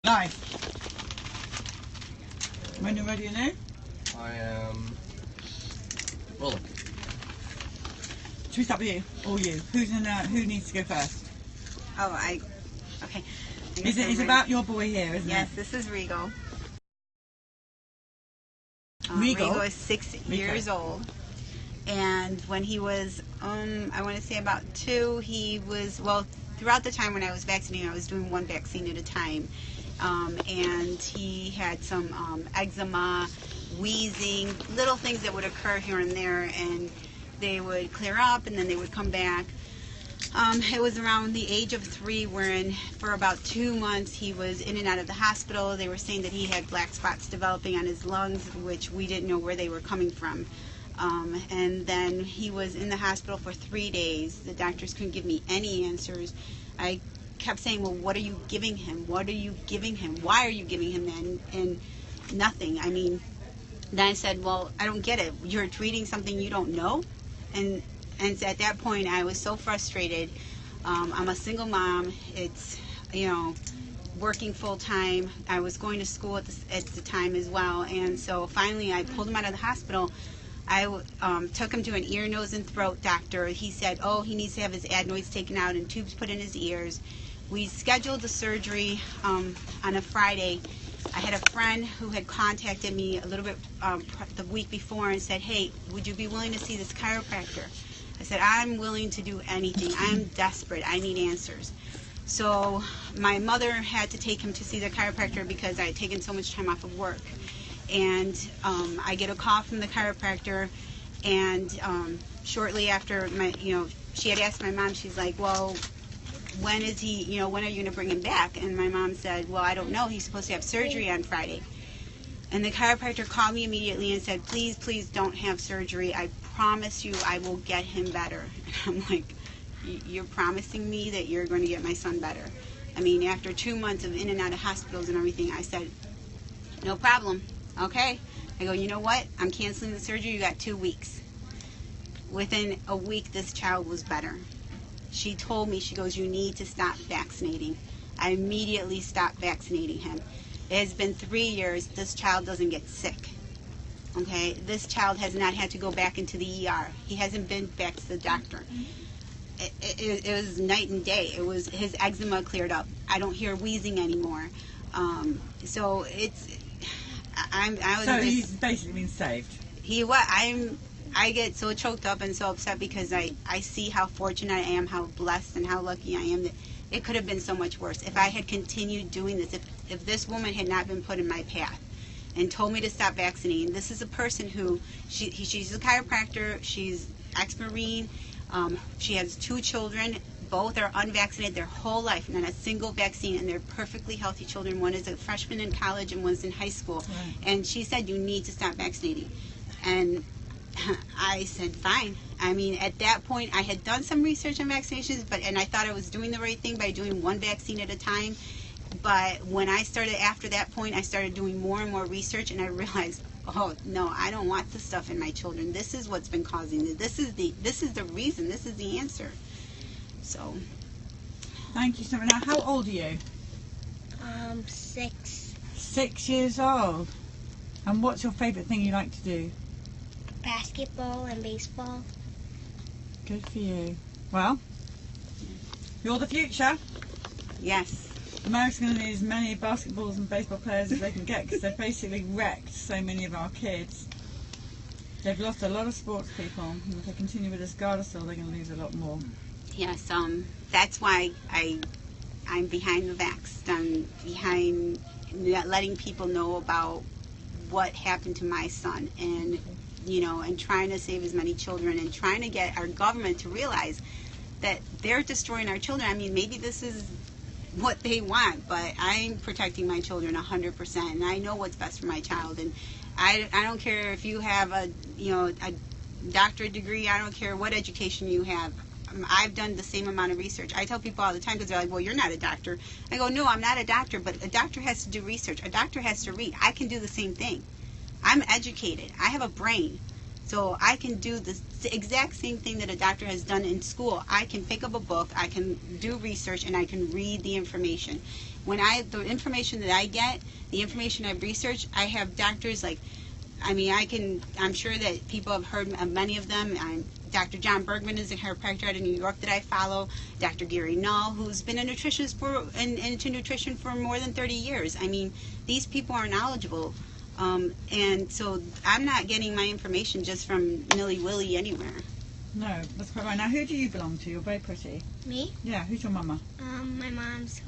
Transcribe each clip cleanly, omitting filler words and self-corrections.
Nice. When you're ready, you know? I am rolling. Should we start with you? Or you? Who needs to go first? Oh, okay. It's about your boy here, isn't it? Yes, this is Regal. Regal is 6 years old. And when he was, I want to say about 2, he was, well, throughout the time when I was vaccinating, I was doing 1 vaccine at a time. And he had some eczema, wheezing, little things that would occur here and there, and they would clear up and then they would come back. It was around the age of 3 wherein for about 2 months he was in and out of the hospital. They were saying that he had black spots developing on his lungs, which we didn't know where they were coming from. And then he was in the hospital for 3 days. The doctors couldn't give me any answers. I kept saying, well, what are you giving him? What are you giving him? Why are you giving him that? And nothing. I mean, then I said, well, I don't get it. You're treating something you don't know? And at that point, I was so frustrated. I'm a single mom. It's, working full time. I was going to school at the time as well. And so finally, I pulled him out of the hospital. I took him to an ear, nose, and throat doctor. He said, oh, he needs to have his adenoids taken out and tubes put in his ears. We scheduled the surgery on a Friday. I had a friend who had contacted me a little bit the week before and said, hey, would you be willing to see this chiropractor? I said, I'm willing to do anything. I'm desperate. I need answers. So my mother had to take him to see the chiropractor because I had taken so much time off of work. And I get a call from the chiropractor, and shortly after, she had asked my mom, she's like, well, when is he, when are you going to bring him back? And my mom said, well, I don't know. He's supposed to have surgery on Friday. And the chiropractor called me immediately and said, please, please don't have surgery. I promise you I will get him better. And I'm like, you're promising me that you're going to get my son better? I mean, after 2 months of in and out of hospitals and everything, I said, no problem. Okay. I go, you know what? I'm canceling the surgery. You got 2 weeks. Within a week, this child was better. She told me, she goes, you need to stop vaccinating. I immediately stopped vaccinating him. It has been 3 years. This child doesn't get sick. Okay? This child has not had to go back into the ER. He hasn't been back to the doctor. It was night and day. It was, his eczema cleared up. I don't hear wheezing anymore. So it's, So he's basically been saved. I get so choked up and so upset because I see how fortunate I am, how blessed and how lucky I am that it could have been so much worse. If I had continued doing this, if this woman had not been put in my path and told me to stop vaccinating, this is a person who, she's a chiropractor, she's ex-Marine, she has 2 children, both are unvaccinated their whole life, not a single vaccine, and they're perfectly healthy children. One is a freshman in college and one's in high school. Right. And she said, you need to stop vaccinating. And I said, fine. I mean, at that point, I had done some research on vaccinations, and I thought I was doing the right thing by doing 1 vaccine at a time. But when I started, after that point, I started doing more and more research, and I realized, oh, no, I don't want this stuff in my children. This is what's been causing this. This is the reason. This is the answer. So. Thank you so much. Now, how old are you? 6. 6 years old. And what's your favourite thing you like to do? Basketball and baseball. Good for you. Well, you're the future. Yes. America's going to need as many basketballs and baseball players as they can get because they've basically wrecked so many of our kids. They've lost a lot of sports people. And if they continue with this Gardasil, they're going to lose a lot more. Yes, that's why I'm behind the vax. I'm behind letting people know about what happened to my son, and and trying to save as many children, and trying to get our government to realize that they're destroying our children. I mean, maybe this is what they want, but I'm protecting my children 100%, and I know what's best for my child. And I don't care if you have a doctorate degree. I don't care what education you have. I've done the same amount of research. I tell people all the time, because they're like, well, you're not a doctor. I go, no, I'm not a doctor, but a doctor has to do research. A doctor has to read. I can do the same thing. I'm educated. I have a brain. So I can do the exact same thing that a doctor has done in school. I can pick up a book, I can do research, and I can read the information. The information that I get, the information I've researched, I have doctors I'm sure that people have heard of many of them. Dr. John Bergman is a chiropractor out of New York that I follow. Dr. Gary Null, who's been a nutritionist into nutrition for more than 30 years. I mean, these people are knowledgeable. And so I'm not getting my information just from nilly-willy anywhere. No, that's quite right. Now, who do you belong to? You're very pretty. Me? Yeah, who's your mama? My mom's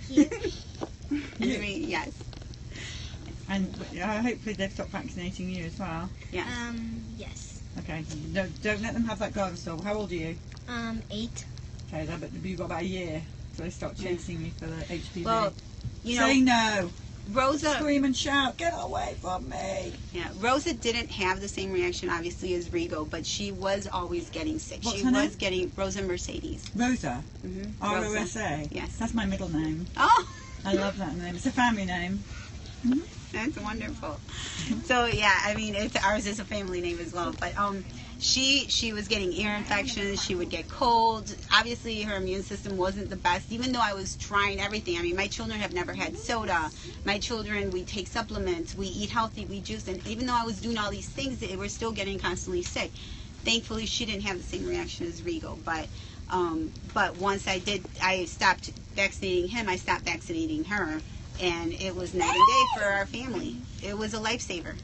here. Yes. And hopefully they've stopped vaccinating you as well. Yes. Yes. Okay, don't let them have that Gardasil. How old are you? 8. Okay, but you've got about a year, so they start chasing me for the HPV. Well, Say no. Rosa. Scream and shout, get away from me. Yeah, Rosa didn't have the same reaction, obviously, as Rigo, but she was always getting sick. What's She her was name? getting Rosa Mercedes. Rosa. Mm-hmm. R-O-S-A. Yes. That's my middle name. Oh, I love that name. It's a family name. that's wonderful. So yeah, I mean, ours is a family name as well. But she was getting ear infections. She would get colds. Obviously, her immune system wasn't the best. Even though I was trying everything. I mean, my children have never had soda. My children, we take supplements. We eat healthy. We juice. And even though I was doing all these things, they were still getting constantly sick. Thankfully, she didn't have the same reaction as Rigo. But once I stopped vaccinating him. I stopped vaccinating her. And it was night and day for our family. It was a lifesaver.